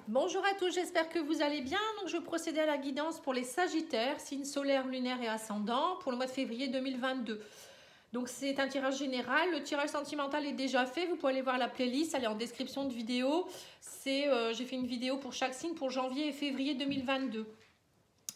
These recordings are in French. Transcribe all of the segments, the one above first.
Bonjour à tous, j'espère que vous allez bien. Donc, je vais procéder à la guidance pour les Sagittaires, signes solaire, lunaire et ascendant pour le mois de février 2022. Donc, c'est un tirage général. Le tirage sentimental est déjà fait. Vous pouvez aller voir la playlist, elle est en description de vidéo. J'ai fait une vidéo pour chaque signe pour janvier et février 2022.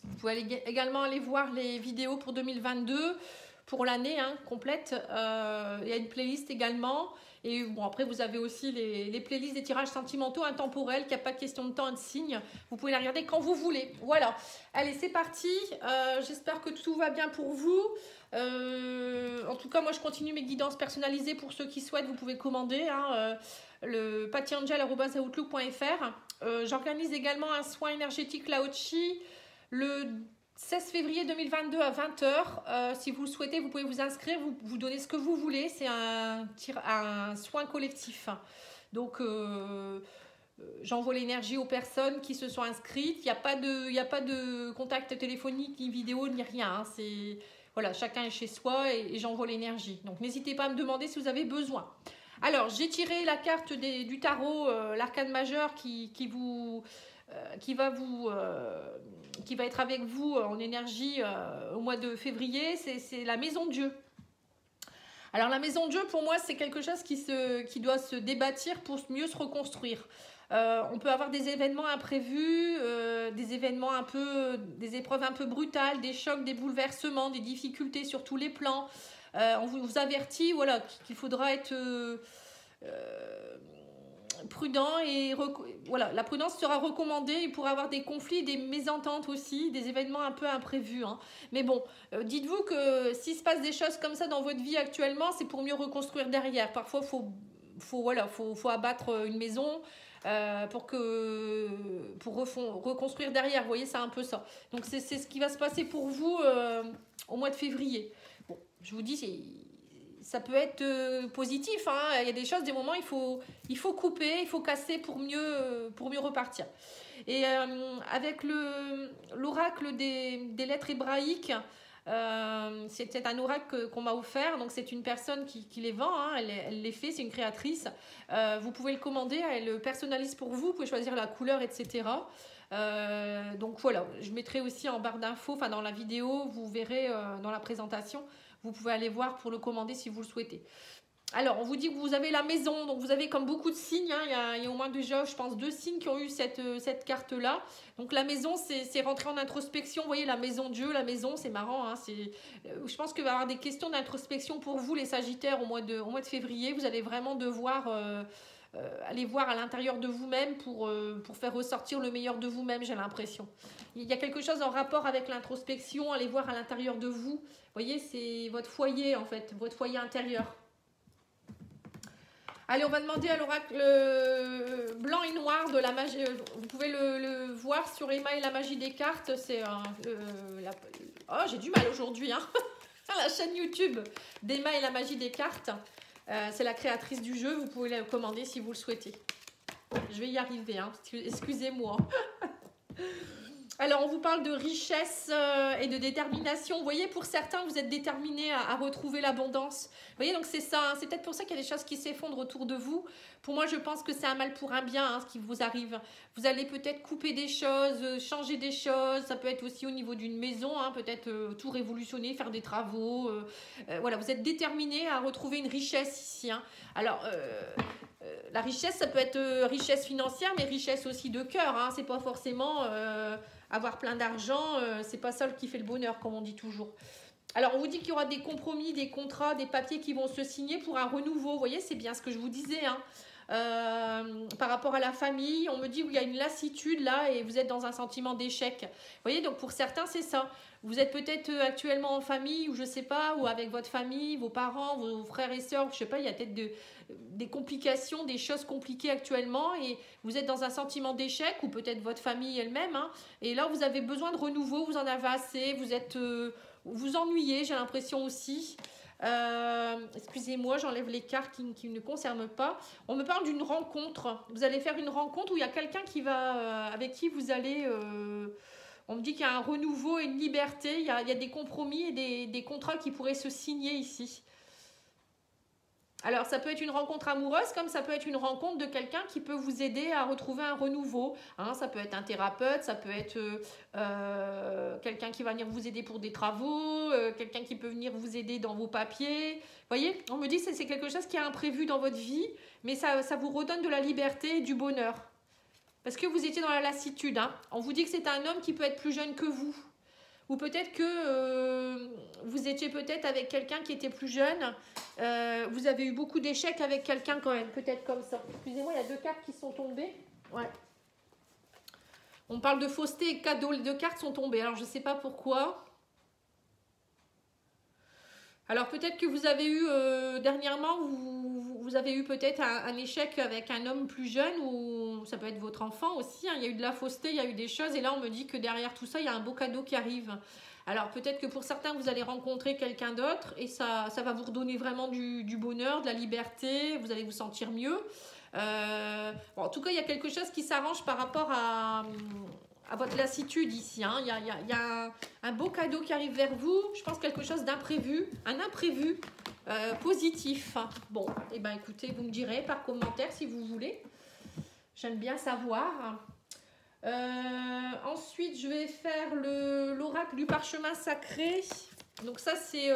Vous pouvez également aller voir les vidéos pour 2022, pour l'année complète. Il y a une playlist également. Et bon, après, vous avez aussi les playlists des tirages sentimentaux intemporels, qu'il n'y a pas de question de temps et de signe. Vous pouvez la regarder quand vous voulez. Voilà. Allez, c'est parti. J'espère que tout va bien pour vous. En tout cas, moi, je continue mes guidances personnalisées pour ceux qui souhaitent. Vous pouvez commander le patiangel@outlook.fr. J'organise également un soin énergétique Lao-Chi le 16 février 2022 à 20 h. Si vous le souhaitez, vous pouvez vous inscrire, vous donnez ce que vous voulez. C'est un soin collectif. Donc, j'envoie l'énergie aux personnes qui se sont inscrites. Il n'y a pas de contact téléphonique, ni vidéo, ni rien. Voilà, chacun est chez soi et j'envoie l'énergie. Donc, n'hésitez pas à me demander si vous avez besoin. Alors, j'ai tiré la carte du tarot, l'arcane majeur qui va être avec vous en énergie au mois de février, c'est la maison de Dieu. Alors la maison de Dieu, pour moi, c'est quelque chose qui doit se débâtir pour mieux se reconstruire. On peut avoir des événements imprévus, des épreuves un peu brutales, des chocs, des bouleversements, des difficultés sur tous les plans. On vous avertit, voilà, qu'il faudra être prudent et voilà, la prudence sera recommandée. Il pourrait avoir des conflits, des mésententes aussi, des événements un peu imprévus. Mais bon, dites-vous que s'il se passe des choses comme ça dans votre vie actuellement, c'est pour mieux reconstruire derrière. Parfois, faut abattre une maison pour reconstruire derrière. Vous voyez, c'est un peu ça. Donc, c'est ce qui va se passer pour vous au mois de février. Bon, je vous dis, ça peut être positif. Il y a des choses, des moments, il faut couper, il faut casser pour mieux repartir. Et avec l'oracle des lettres hébraïques, c'était un oracle qu'on m'a offert. Donc c'est une personne qui les vend, elle les fait, c'est une créatrice. Vous pouvez le commander, elle le personnalise pour vous, vous pouvez choisir la couleur, etc. Donc voilà, je mettrai aussi en barre d'infos, dans la vidéo, vous verrez dans la présentation. Vous pouvez aller voir pour le commander si vous le souhaitez. Alors, on vous dit que vous avez la maison. Donc, vous avez comme beaucoup de signes. Il y a au moins déjà, je pense, 2 signes qui ont eu cette carte-là. Donc, la maison, c'est rentrer en introspection. Vous voyez, la maison Dieu, la maison, c'est marrant. Je pense qu'il va y avoir des questions d'introspection pour vous, les Sagittaires, au mois de février. Vous allez vraiment devoir aller voir à l'intérieur de vous-même pour faire ressortir le meilleur de vous-même, j'ai l'impression. Il y a quelque chose en rapport avec l'introspection, aller voir à l'intérieur de vous. Vous voyez, c'est votre foyer, en fait, votre foyer intérieur. Allez, on va demander à l'oracle blanc et noir de la magie. Vous pouvez le voir sur Emma et la magie des cartes. C'est oh, j'ai du mal aujourd'hui. La chaîne YouTube d'Emma et la magie des cartes. C'est la créatrice du jeu. Vous pouvez la commander si vous le souhaitez. Je vais y arriver. Excusez-moi. Alors, on vous parle de richesse et de détermination. Vous voyez, pour certains, vous êtes déterminés à retrouver l'abondance. Vous voyez, donc c'est ça. C'est peut-être pour ça qu'il y a des choses qui s'effondrent autour de vous. Pour moi, je pense que c'est un mal pour un bien, ce qui vous arrive. Vous allez peut-être couper des choses, changer des choses. Ça peut être aussi au niveau d'une maison, peut-être tout révolutionner, faire des travaux. Voilà, vous êtes déterminés à retrouver une richesse ici. Alors, la richesse, ça peut être richesse financière, mais richesse aussi de cœur. C'est pas forcément avoir plein d'argent, c'est pas ça qui fait le bonheur, comme on dit toujours. Alors, on vous dit qu'il y aura des compromis, des contrats, des papiers qui vont se signer pour un renouveau. Vous voyez, c'est bien ce que je vous disais. Par rapport à la famille, on me dit qu'il y a une lassitude là et vous êtes dans un sentiment d'échec. Vous voyez, donc pour certains, c'est ça. Vous êtes peut-être actuellement en famille ou je sais pas, ou avec votre famille, vos parents, vos frères et sœurs, je sais pas, il y a peut-être des complications, des choses compliquées actuellement et vous êtes dans un sentiment d'échec ou peut-être votre famille elle-même. Et là, vous avez besoin de renouveau, vous en avez assez, vous ennuyez, j'ai l'impression aussi. Excusez-moi, j'enlève les cartes qui ne concernent pas. On me parle d'une rencontre. Vous allez faire une rencontre où il y a quelqu'un avec qui vous allez... on me dit qu'il y a un renouveau et une liberté. Il y a des compromis et des contrats qui pourraient se signer ici. Alors, ça peut être une rencontre amoureuse, comme ça peut être une rencontre de quelqu'un qui peut vous aider à retrouver un renouveau. Hein, ça peut être un thérapeute, ça peut être quelqu'un qui va venir vous aider pour des travaux, quelqu'un qui peut venir vous aider dans vos papiers. Vous voyez, on me dit que c'est quelque chose qui est imprévu dans votre vie, mais ça vous redonne de la liberté et du bonheur. Parce que vous étiez dans la lassitude. Hein. On vous dit que c'est un homme qui peut être plus jeune que vous. Ou peut-être que vous étiez peut-être avec quelqu'un qui était plus jeune. Vous avez eu beaucoup d'échecs avec quelqu'un quand même. Peut-être comme ça. Excusez-moi, il y a 2 cartes qui sont tombées. Ouais. On parle de fausseté et 2 cartes sont tombées. Alors, je ne sais pas pourquoi. Alors, peut-être que vous avez eu, dernièrement, vous avez eu peut-être un échec avec un homme plus jeune, ou ça peut être votre enfant aussi. Hein. Il y a eu de la fausseté, il y a eu des choses. Et là, on me dit que derrière tout ça, il y a un beau cadeau qui arrive. Alors, peut-être que pour certains, vous allez rencontrer quelqu'un d'autre. Et ça va vous redonner vraiment du bonheur, de la liberté. Vous allez vous sentir mieux. Bon, en tout cas, il y a quelque chose qui s'arrange par rapport à votre lassitude ici. Hein. Il y a un beau cadeau qui arrive vers vous. Je pense quelque chose d'imprévu, un imprévu positif. Bon, et ben écoutez, vous me direz par commentaire si vous voulez. J'aime bien savoir. Ensuite, je vais faire l'oracle du parchemin sacré. Donc ça, c'est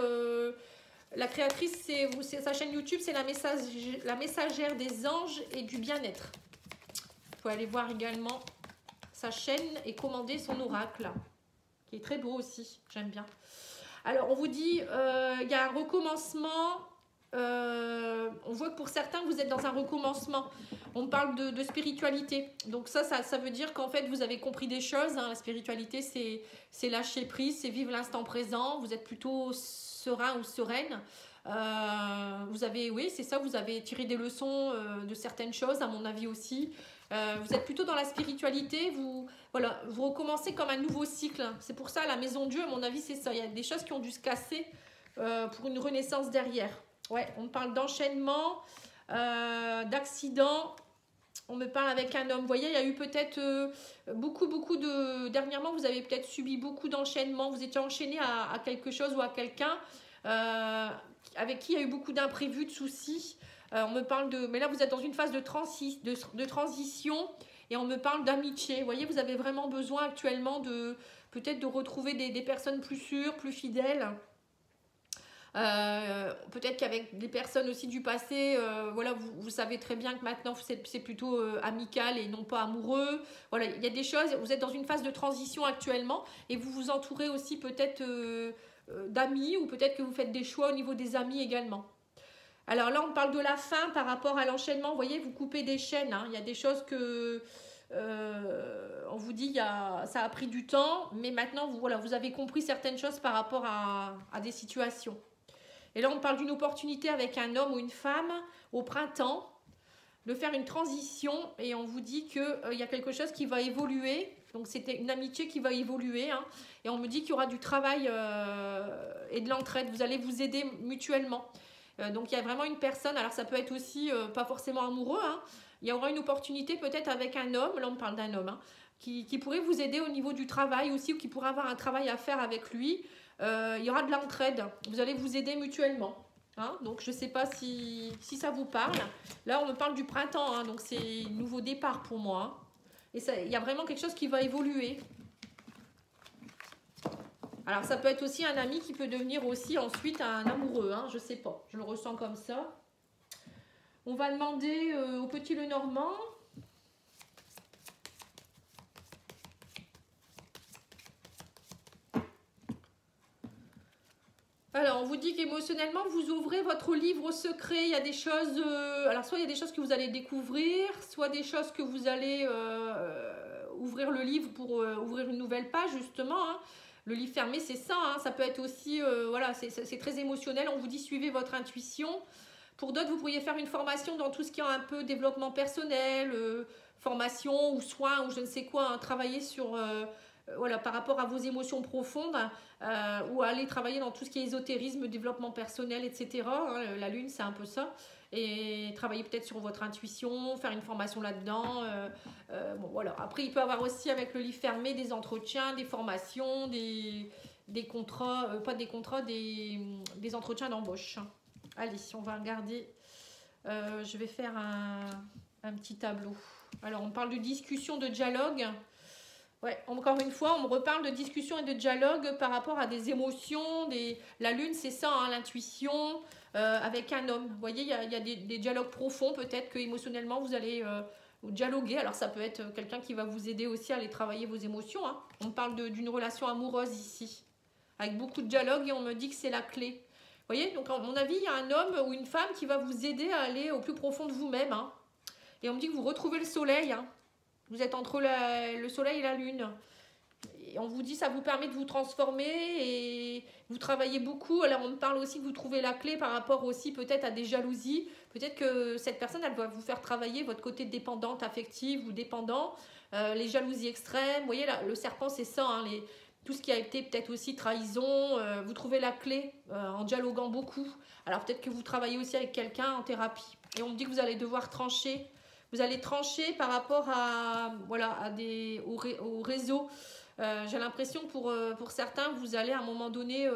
la créatrice, c'est sa chaîne YouTube, c'est la messagère des anges et du bien-être. Vous pouvez aller voir également sa chaîne et commander son oracle, qui est très beau aussi, j'aime bien. Alors, on vous dit, il y a un recommencement. On voit que pour certains, vous êtes dans un recommencement. On parle de spiritualité. Donc ça veut dire qu'en fait, vous avez compris des choses. Hein. La spiritualité, c'est lâcher prise, c'est vivre l'instant présent. Vous êtes plutôt serein ou sereine. Vous avez, oui, c'est ça, vous avez tiré des leçons de certaines choses, à mon avis aussi. Vous êtes plutôt dans la spiritualité, vous recommencez comme un nouveau cycle. C'est pour ça, la maison Dieu, à mon avis, c'est ça. Il y a des choses qui ont dû se casser pour une renaissance derrière. Ouais, on me parle d'enchaînement, d'accident. On me parle avec un homme. Vous voyez, il y a eu peut-être beaucoup de... Dernièrement, vous avez peut-être subi beaucoup d'enchaînements. Vous étiez enchaîné à quelque chose ou à quelqu'un avec qui il y a eu beaucoup d'imprévus, de soucis. On me parle de... Mais là, vous êtes dans une phase de transition et on me parle d'amitié. Vous voyez, vous avez vraiment besoin actuellement peut-être de retrouver des personnes plus sûres, plus fidèles. Peut-être qu'avec des personnes aussi du passé, voilà, vous savez très bien que maintenant c'est plutôt amical et non pas amoureux. Voilà, il y a des choses, vous êtes dans une phase de transition actuellement et vous vous entourez aussi peut-être d'amis, ou peut-être que vous faites des choix au niveau des amis également. Alors là, on parle de la fin par rapport à l'enchaînement. Vous voyez, vous coupez des chaînes. Hein. Il y a des choses que... on vous dit ça a pris du temps, mais maintenant, vous avez compris certaines choses par rapport à des situations. Et là, on parle d'une opportunité avec un homme ou une femme au printemps, de faire une transition, et on vous dit qu'il y a quelque chose qui va évoluer. Donc, c'était une amitié qui va évoluer. Hein, et on me dit qu'il y aura du travail et de l'entraide. Vous allez vous aider mutuellement. Donc, il y a vraiment une personne. Alors, ça peut être aussi pas forcément amoureux. Hein, il y aura une opportunité peut-être avec un homme. Là, on parle d'un homme. Hein, qui pourrait vous aider au niveau du travail aussi, ou qui pourrait avoir un travail à faire avec lui. Il y aura de l'entraide. Vous allez vous aider mutuellement. Hein, donc, je ne sais pas si ça vous parle. Là, on me parle du printemps. Hein, donc, c'est un nouveau départ pour moi. Hein. Et il y a vraiment quelque chose qui va évoluer. Alors, ça peut être aussi un ami qui peut devenir aussi ensuite un amoureux. Hein, je ne sais pas. Je le ressens comme ça. On va demander au petit Lenormand. Alors, on vous dit qu'émotionnellement, vous ouvrez votre livre secret. Il y a des choses... alors, soit il y a des choses que vous allez découvrir, soit des choses que vous allez ouvrir le livre pour ouvrir une nouvelle page, justement. Hein. Le livre fermé, c'est ça. Hein. Ça peut être aussi... voilà, c'est très émotionnel. On vous dit, suivez votre intuition. Pour d'autres, vous pourriez faire une formation dans tout ce qui est un peu développement personnel, formation ou soins ou je ne sais quoi. Hein. Travailler sur... voilà, par rapport à vos émotions profondes, ou aller travailler dans tout ce qui est ésotérisme, développement personnel, etc. Hein, la lune, c'est un peu ça. Et travailler peut-être sur votre intuition, faire une formation là-dedans. Bon, voilà. Après, il peut y avoir aussi avec le livre fermé des entretiens, des formations, des contrats, pas des contrats, des entretiens d'embauche. Allez, on va regarder Je vais faire un petit tableau. Alors, on parle de discussion, de dialogue. Ouais, encore une fois, on me reparle de discussion et de dialogue par rapport à des émotions. La lune, c'est ça, hein, l'intuition, avec un homme. Vous voyez, il y a des dialogues profonds. Peut-être que émotionnellement, vous allez dialoguer. Alors, ça peut être quelqu'un qui va vous aider aussi à aller travailler vos émotions. Hein. On parle d'une relation amoureuse ici, avec beaucoup de dialogue, et on me dit que c'est la clé. Vous voyez, donc à mon avis, il y a un homme ou une femme qui va vous aider à aller au plus profond de vous-même. Hein. Et on me dit que vous retrouvez le soleil. Hein. Vous êtes entre le soleil et la lune. Et on vous dit que ça vous permet de vous transformer et vous travaillez beaucoup. Alors on me parle aussi que vous trouvez la clé par rapport aussi peut-être à des jalousies. Peut-être que cette personne, elle va vous faire travailler votre côté dépendante, affective ou dépendant. Les jalousies extrêmes. Vous voyez, là, le serpent, c'est ça. Hein, tout ce qui a été peut-être aussi trahison. Vous trouvez la clé en dialoguant beaucoup. Alors peut-être que vous travaillez aussi avec quelqu'un en thérapie. Et on me dit que vous allez devoir trancher. Vous allez trancher par rapport à, voilà, au réseau. J'ai l'impression que pour certains, vous allez à un moment donné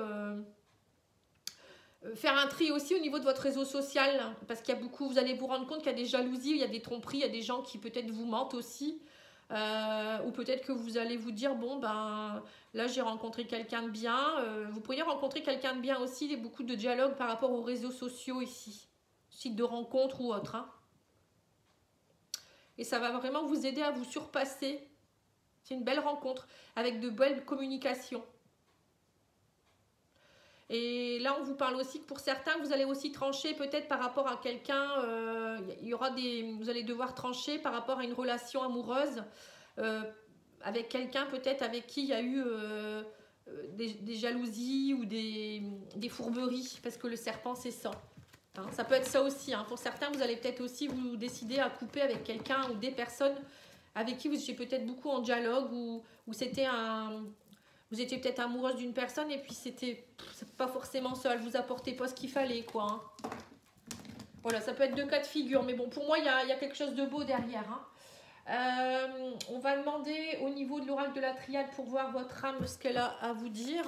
faire un tri aussi au niveau de votre réseau social. Parce qu'il y a beaucoup, vous allez vous rendre compte qu'il y a des jalousies, il y a des tromperies, il y a des gens qui peut-être vous mentent aussi. Ou peut-être que vous allez vous dire, bon, ben là j'ai rencontré quelqu'un de bien. Vous pourriez rencontrer quelqu'un de bien aussi. Il y a beaucoup de dialogue par rapport aux réseaux sociaux ici. Sites de rencontres ou autres. Hein. Et ça va vraiment vous aider à vous surpasser. C'est une belle rencontre avec de belles communications. Et là, on vous parle aussi que pour certains, vous allez aussi trancher peut-être par rapport à quelqu'un. Vous allez devoir trancher par rapport à une relation amoureuse avec quelqu'un peut-être avec qui il y a eu des jalousies ou des fourberies. Parce que le serpent, c'est ça. Hein, ça peut être ça aussi. Hein. Pour certains, vous allez peut-être aussi vous décider à couper avec quelqu'un ou des personnes avec qui vous étiez peut-être beaucoup en dialogue ou c'était vous étiez peut-être amoureuse d'une personne et puis c'est pas forcément ça, elle vous apportait pas ce qu'il fallait, quoi. Hein. Voilà, ça peut être deux cas de figure, mais bon, pour moi, il y a quelque chose de beau derrière. Hein. On va demander au niveau de l'oracle de la triade pour voir votre âme, ce qu'elle a à vous dire.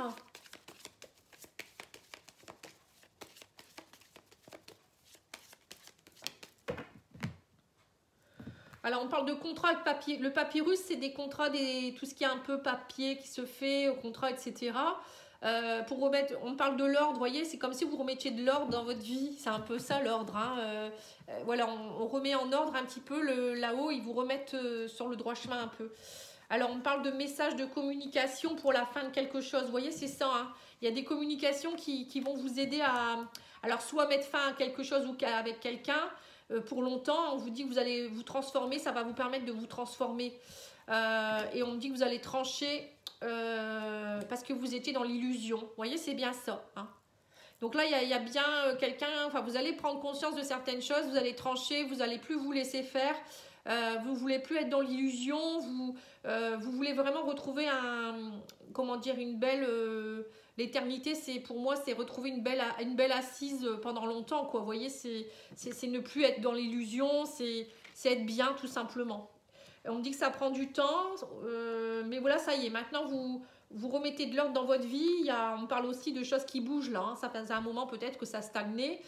Alors, on parle de contrat avec papier. Le papyrus, c'est des contrats, tout ce qui est un peu papier qui se fait, contrat, etc. Pour remettre, on parle de l'ordre, vous voyez, c'est comme si vous remettiez de l'ordre dans votre vie. C'est un peu ça l'ordre. Hein. Voilà, on remet en ordre un petit peu là-haut, ils vous remettent sur le droit chemin un peu. Alors, on parle de messages de communication pour la fin de quelque chose. Vous voyez, c'est ça. Hein. Il y a des communications qui vont vous aider à, alors, soit mettre fin à quelque chose ou avec quelqu'un, pour longtemps, on vous dit que vous allez vous transformer, ça va vous permettre de vous transformer. Et on me dit que vous allez trancher parce que vous étiez dans l'illusion. Vous voyez, c'est bien ça. Hein. Donc là, il y a bien quelqu'un, enfin, vous allez prendre conscience de certaines choses, vous allez trancher, vous n'allez plus vous laisser faire. Vous ne voulez plus être dans l'illusion, vous voulez vraiment retrouver une belle... L'éternité, pour moi, c'est retrouver une belle assise pendant longtemps, quoi. Vous voyez, c'est ne plus être dans l'illusion, c'est être bien, tout simplement. Et on me dit que ça prend du temps, mais voilà, ça y est. Maintenant, vous remettez de l'ordre dans votre vie. On parle aussi de choses qui bougent, là. Hein. Ça faisait un moment, peut-être, que ça stagnait.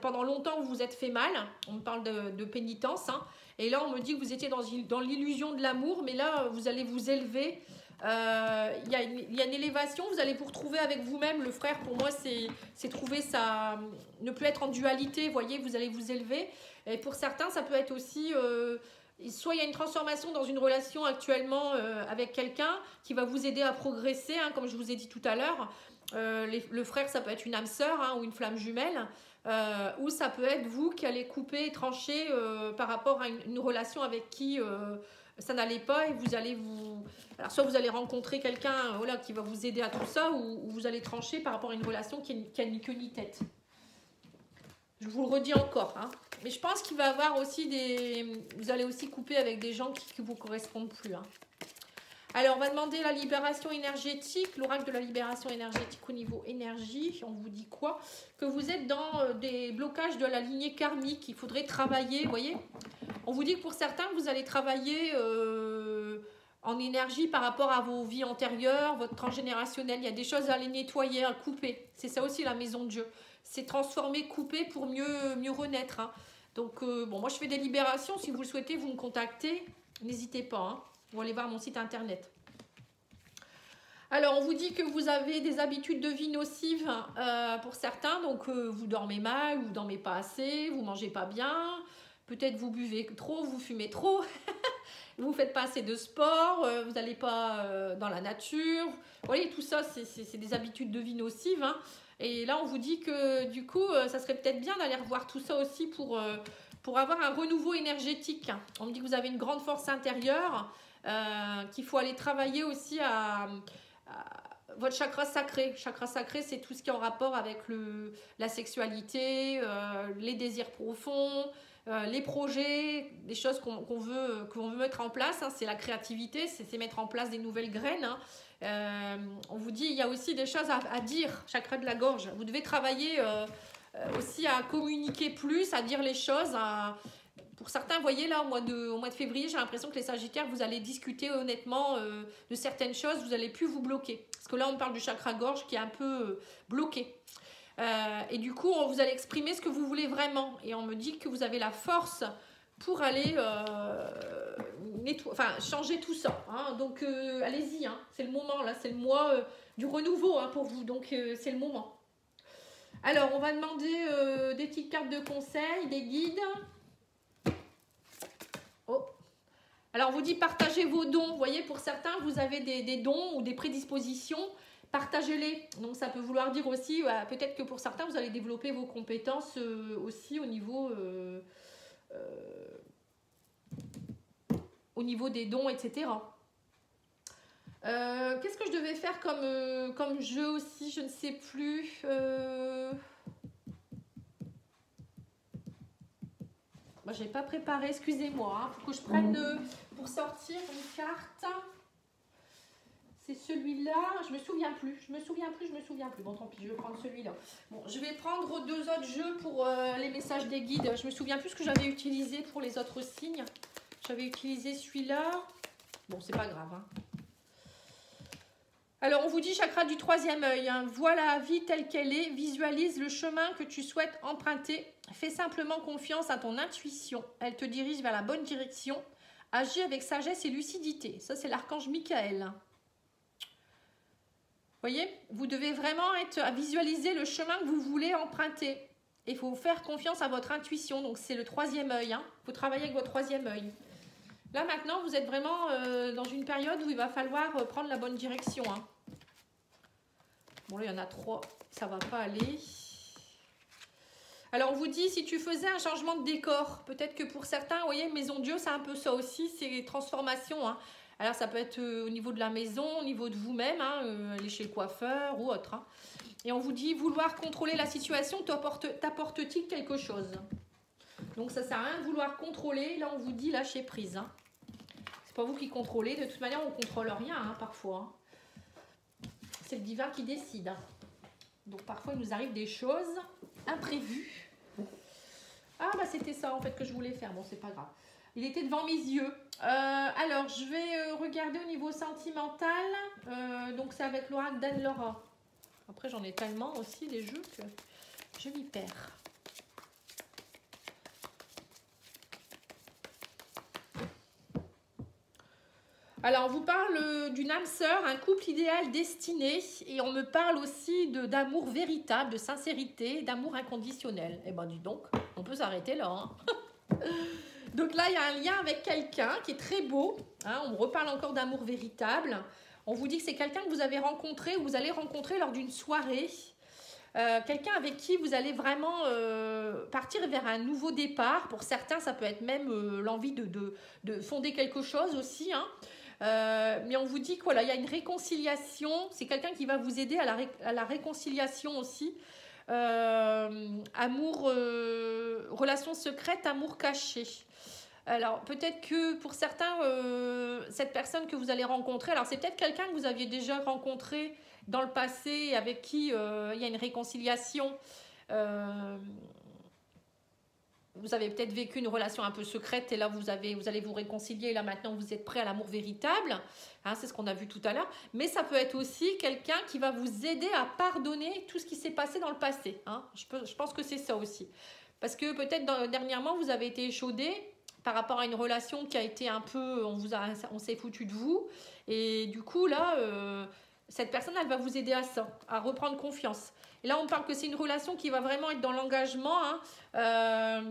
Pendant longtemps, vous vous êtes fait mal. On me parle de pénitence. Hein. Et là, on me dit que vous étiez dans l'illusion de l'amour, mais là, vous allez vous élever. Il y a une élévation, vous allez vous retrouver avec vous-même. Le frère, pour moi, c'est trouver ça, ne plus être en dualité, vous voyez, vous allez vous élever. Et pour certains, ça peut être aussi, soit il y a une transformation dans une relation actuellement avec quelqu'un qui va vous aider à progresser, hein, comme je vous ai dit tout à l'heure. Le frère, ça peut être une âme sœur, hein, ou une flamme jumelle. Ou ça peut être vous qui allez couper et trancher par rapport à une relation avec qui ça n'allait pas et vous allez alors soit vous allez rencontrer quelqu'un voilà, qui va vous aider à tout ça ou vous allez trancher par rapport à une relation qui a ni queue ni tête. Je vous le redis encore. Hein. Mais je pense qu'il va y avoir aussi vous allez aussi couper avec des gens qui ne vous correspondent plus. Hein. Alors, on va demander la libération énergétique, l'oracle de la libération énergétique au niveau énergie. On vous dit quoi? Que vous êtes dans des blocages de la lignée karmique. Il faudrait travailler, vous voyez. On vous dit que pour certains, vous allez travailler en énergie par rapport à vos vies antérieures, votre transgénérationnel. Il y a des choses à les nettoyer, à couper. C'est ça aussi la maison de Dieu. C'est transformer, couper pour mieux renaître. Hein. Donc, bon, moi je fais des libérations. Si vous le souhaitez, vous me contactez. N'hésitez pas. Hein. Vous allez voir mon site internet. Alors, on vous dit que vous avez des habitudes de vie nocives pour certains. Donc, vous dormez mal, vous dormez pas assez, vous mangez pas bien. Peut-être vous buvez trop, vous fumez trop. Vous faites pas assez de sport, vous n'allez pas dans la nature. Vous voyez, tout ça, c'est des habitudes de vie nocives. Hein. Et là, on vous dit que du coup, ça serait peut-être bien d'aller revoir tout ça aussi pour avoir un renouveau énergétique. On me dit que vous avez une grande force intérieure, qu'il faut aller travailler aussi à votre chakra sacré. Chakra sacré, c'est tout ce qui est en rapport avec la sexualité, les désirs profonds, les projets, des choses qu'on veut mettre en place. Hein, c'est la créativité, c'est mettre en place des nouvelles graines. Hein. On vous dit, il y a aussi des choses à dire, chakra de la gorge. Vous devez travailler aussi à communiquer plus, à dire les choses. Pour certains, vous voyez là, au mois de février, j'ai l'impression que les Sagittaires, vous allez discuter honnêtement de certaines choses, vous n'allez plus vous bloquer. Parce que là, on parle du chakra gorge qui est un peu bloqué. Et du coup, vous allez exprimer ce que vous voulez vraiment. Et on me dit que vous avez la force pour aller changer tout ça. Hein. Donc, allez-y, hein. C'est le moment, là. C'est le mois du renouveau hein, pour vous. Donc, c'est le moment. Alors, on va demander des petites cartes de conseil, des guides. Oh. Alors, on vous dit partagez vos dons. Vous voyez, pour certains, vous avez des dons ou des prédispositions. Partagez-les. Donc, ça peut vouloir dire aussi, peut-être que pour certains, vous allez développer vos compétences aussi au niveau des dons, etc. Qu'est-ce que je devais faire comme jeu aussi? Je ne sais plus. Moi, je n'ai pas préparé, excusez-moi. Il faut que je prenne pour sortir une carte. C'est celui-là, je me souviens plus. Bon, tant pis, je vais prendre celui-là. Bon, je vais prendre 2 autres jeux pour les messages des guides. Je me souviens plus ce que j'avais utilisé pour les autres signes. J'avais utilisé celui-là. Bon, c'est pas grave. Hein. Alors, on vous dit chakra du 3e œil. Hein. Vois la vie telle qu'elle est. Visualise le chemin que tu souhaites emprunter. Fais simplement confiance à ton intuition. Elle te dirige vers la bonne direction. Agis avec sagesse et lucidité. Ça, c'est l'archange Michael. Voyez, vous devez vraiment être à visualiser le chemin que vous voulez emprunter. Il faut faire confiance à votre intuition. Donc, c'est le 3e œil. Hein. Il faut travailler avec votre 3e œil. Là, maintenant, vous êtes vraiment dans une période où il va falloir prendre la bonne direction. Hein. Bon, là, il y en a 3. Ça ne va pas aller. Alors, on vous dit, si tu faisais un changement de décor, peut-être que pour certains, vous voyez, Maison Dieu, c'est un peu ça aussi. C'est transformation. Hein. Alors, ça peut être au niveau de la maison, au niveau de vous-même, hein, aller chez le coiffeur ou autre. Hein. Et on vous dit, vouloir contrôler la situation t'apporte-t-il quelque chose? Donc, ça ne sert à rien de vouloir contrôler. Là, on vous dit, lâcher prise. Hein. C'est pas vous qui contrôlez. De toute manière, on ne contrôle rien, hein, parfois. Hein. C'est le divin qui décide. Hein. Donc, parfois, il nous arrive des choses imprévues. Ah, bah, c'était ça, en fait, que je voulais faire. Bon, c'est pas grave. Il était devant mes yeux. Alors, je vais regarder au niveau sentimental. Donc, c'est avec l'oracle d'Anne-Laura. Après, j'en ai tellement aussi, des jeux, que je m'y perds. Alors, on vous parle d'une âme sœur, un couple idéal destiné. Et on me parle aussi d'amour véritable, de sincérité, d'amour inconditionnel. Eh ben, dis donc, on peut s'arrêter là. Hein. Donc là, il y a un lien avec quelqu'un qui est très beau. Hein, on reparle encore d'amour véritable. On vous dit que c'est quelqu'un que vous avez rencontré ou vous allez rencontrer lors d'une soirée. Quelqu'un avec qui vous allez vraiment partir vers un nouveau départ. Pour certains, ça peut être même l'envie de fonder quelque chose aussi. Hein. Mais on vous dit qu'il voilà, y a une réconciliation. C'est quelqu'un qui va vous aider à la réconciliation aussi. Amour, relation secrète, amour caché. Alors, peut-être que pour certains, cette personne que vous allez rencontrer, alors c'est peut-être quelqu'un que vous aviez déjà rencontré dans le passé, avec qui il y a une réconciliation. vous avez peut-être vécu une relation un peu secrète et là, vous allez vous réconcilier. Et là, maintenant, vous êtes prêt à l'amour véritable. Hein, c'est ce qu'on a vu tout à l'heure. Mais ça peut être aussi quelqu'un qui va vous aider à pardonner tout ce qui s'est passé dans le passé. Hein. Je pense que c'est ça aussi. Parce que peut-être dernièrement, vous avez été échaudé par rapport à une relation qui a été un peu... On s'est foutu de vous. Et du coup, là, cette personne, elle va vous aider à ça, à reprendre confiance. Et là, on parle que c'est une relation qui va vraiment être dans l'engagement. Hein.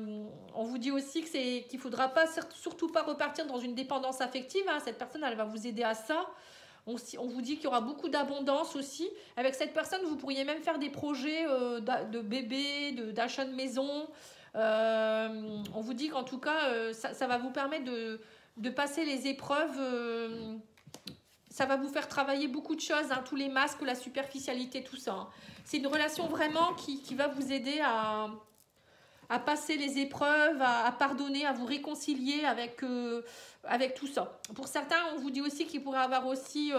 On vous dit aussi qu'il ne faudra pas, surtout pas repartir dans une dépendance affective. Hein. Cette personne, elle va vous aider à ça. On vous dit qu'il y aura beaucoup d'abondance aussi. Avec cette personne, vous pourriez même faire des projets de bébé, d'achat de maison. On vous dit qu'en tout cas, ça va vous permettre de passer les épreuves. Ça va vous faire travailler beaucoup de choses, hein, tous les masques, la superficialité, tout ça. Hein. C'est une relation vraiment qui va vous aider à passer les épreuves, à pardonner, à vous réconcilier avec tout ça. Pour certains, on vous dit aussi qu'il pourrait avoir aussi...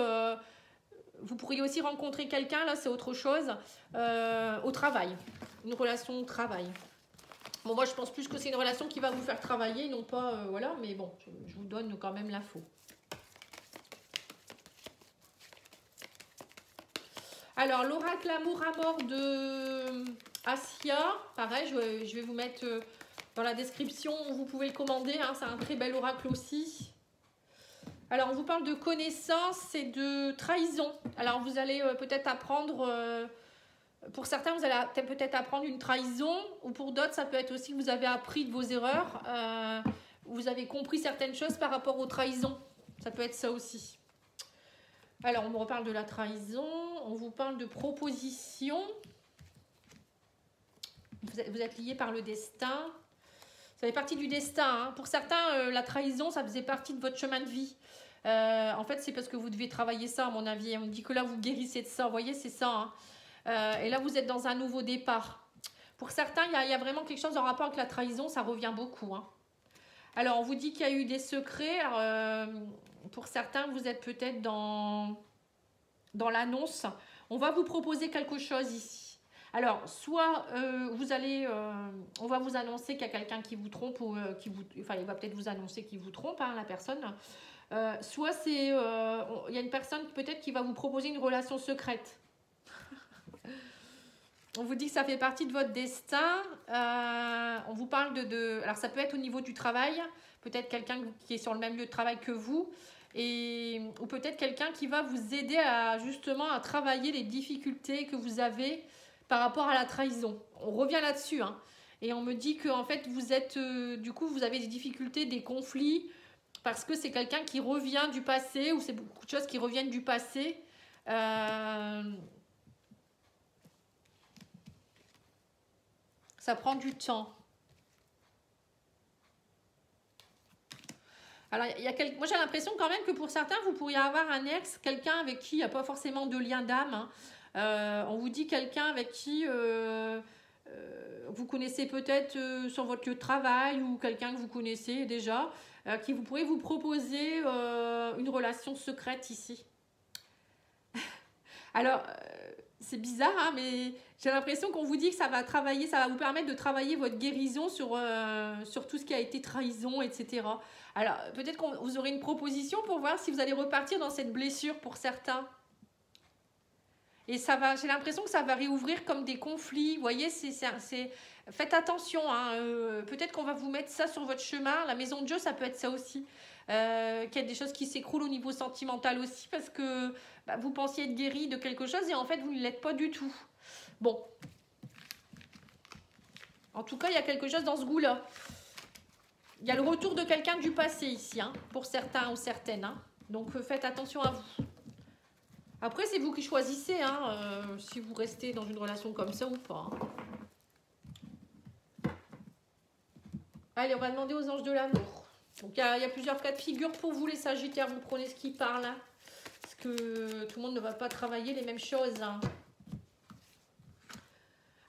vous pourriez aussi rencontrer quelqu'un, là c'est autre chose, au travail. Une relation au travail. Bon, moi je pense plus que c'est une relation qui va vous faire travailler, non pas... voilà, mais bon, je vous donne quand même l'info. Alors, l'oracle amour à mort de Asia, pareil, je vais vous mettre dans la description, vous pouvez le commander, hein, c'est un très bel oracle aussi. Alors, on vous parle de connaissance et de trahison. Alors, vous allez peut-être apprendre, pour certains, vous allez peut-être apprendre une trahison, ou pour d'autres, ça peut être aussi que vous avez appris de vos erreurs, vous avez compris certaines choses par rapport aux trahisons. Ça peut être ça aussi. Alors, on me reparle de la trahison, on vous parle de proposition. Vous êtes liés par le destin. Ça fait partie du destin. Hein. Pour certains, la trahison, ça faisait partie de votre chemin de vie. En fait, c'est parce que vous devez travailler ça, à mon avis. On me dit que là, vous guérissez de ça. Vous voyez, c'est ça. Hein. Et là, vous êtes dans un nouveau départ. Pour certains, il y a vraiment quelque chose en rapport avec la trahison. Ça revient beaucoup. Hein. Alors, on vous dit qu'il y a eu des secrets. Alors, pour certains, vous êtes peut-être dans l'annonce. On va vous proposer quelque chose ici. Alors, soit on va vous annoncer qu'il y a quelqu'un qui vous trompe ou il va peut-être vous annoncer qu'il vous trompe, hein, la personne. Soit il y a une personne peut-être qui va vous proposer une relation secrète. On vous dit que ça fait partie de votre destin. On vous parle alors, ça peut être au niveau du travail. Peut-être quelqu'un qui est sur le même lieu de travail que vous. Ou peut-être quelqu'un qui va vous aider justement à travailler les difficultés que vous avez par rapport à la trahison. On revient là-dessus. Hein. Et on me dit que en fait, vous êtes... du coup, vous avez des difficultés, des conflits, parce que c'est quelqu'un qui revient du passé, ou c'est beaucoup de choses qui reviennent du passé. Ça prend du temps. Alors, moi j'ai l'impression quand même que pour certains, vous pourriez avoir un ex, quelqu'un avec qui il n'y a pas forcément de lien d'âme. Hein. On vous dit quelqu'un avec qui vous connaissez peut-être sur votre lieu de travail ou quelqu'un que vous connaissez déjà, qui vous pourrait vous proposer une relation secrète ici. Alors, c'est bizarre, hein, mais j'ai l'impression qu'on vous dit que ça va vous permettre de travailler votre guérison sur tout ce qui a été trahison, etc. Alors, peut-être que vous aurez une proposition pour voir si vous allez repartir dans cette blessure pour certains. Et j'ai l'impression que ça va réouvrir comme des conflits. Vous voyez, faites attention. Hein, peut-être qu'on va vous mettre ça sur votre chemin. La maison de Dieu, ça peut être ça aussi. Qu'il y a des choses qui s'écroulent au niveau sentimental aussi parce que vous pensiez être guéri de quelque chose et en fait, vous ne l'êtes pas du tout. Bon. En tout cas, il y a quelque chose dans ce goût-là. Il y a le retour de quelqu'un du passé ici, hein, pour certains ou certaines. Hein. Donc, faites attention à vous. Après, c'est vous qui choisissez hein, si vous restez dans une relation comme ça ou pas. Hein. Allez, on va demander aux anges de l'amour. Donc, il y a plusieurs cas de figure pour vous, les Sagittaires. Vous prenez ce qui parle. Hein, parce que tout le monde ne va pas travailler les mêmes choses. Hein.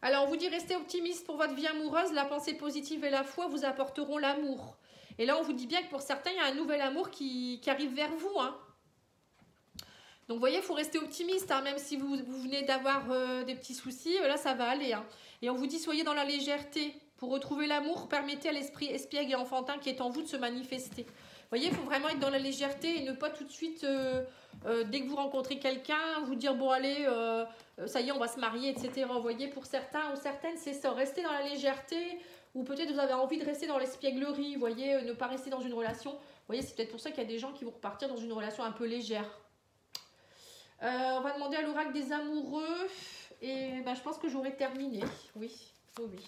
Alors, on vous dit restez optimiste pour votre vie amoureuse. La pensée positive et la foi vous apporteront l'amour. Et là, on vous dit bien que pour certains, il y a un nouvel amour qui arrive vers vous. Hein. Donc, vous voyez, il faut rester optimiste. Hein, même si vous venez d'avoir des petits soucis, là, ça va aller. Hein. Et on vous dit soyez dans la légèreté Pour retrouver l'amour, permettez à l'esprit espiègle et enfantin qui est en vous de se manifester. Vous voyez, il faut vraiment être dans la légèreté et ne pas tout de suite, dès que vous rencontrez quelqu'un, vous dire, bon allez, ça y est, on va se marier, etc. Vous voyez, pour certains ou certaines, c'est ça. Restez dans la légèreté, ou peut-être vous avez envie de rester dans l'espièglerie, vous voyez, ne pas rester dans une relation. Vous voyez, c'est peut-être pour ça qu'il y a des gens qui vont repartir dans une relation un peu légère. On va demander à l'oracle des amoureux, et ben, je pense que j'aurai terminé. Oui, oui, oui.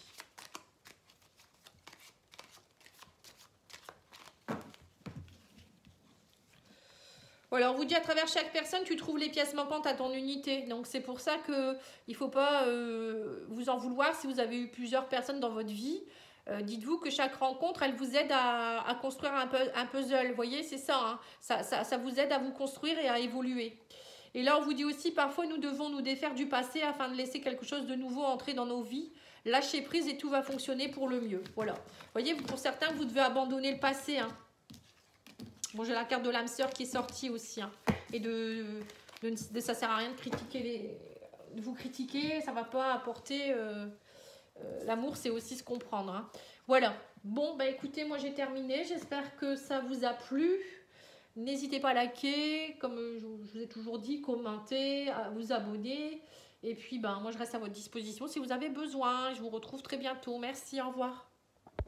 Voilà, on vous dit à travers chaque personne, tu trouves les pièces manquantes à ton unité. Donc c'est pour ça qu'il ne faut pas vous en vouloir si vous avez eu plusieurs personnes dans votre vie. Dites-vous que chaque rencontre, elle vous aide à construire un puzzle. Vous voyez, c'est ça, hein. Ça vous aide à vous construire et à évoluer. Et là, on vous dit aussi, parfois, nous devons nous défaire du passé afin de laisser quelque chose de nouveau entrer dans nos vies. Lâchez prise et tout va fonctionner pour le mieux. Voilà. Vous voyez, pour certains, vous devez abandonner le passé, hein. Bon, j'ai la carte de l'âme sœur qui est sortie aussi. Hein. Et ça sert à rien de critiquer de vous critiquer, ça ne va pas apporter... l'amour, c'est aussi se comprendre. Hein. Voilà. Bon, bah écoutez, moi j'ai terminé. J'espère que ça vous a plu. N'hésitez pas à liker, comme je vous ai toujours dit, commenter, à vous abonner. Et puis, ben, moi je reste à votre disposition si vous avez besoin. Je vous retrouve très bientôt. Merci, au revoir.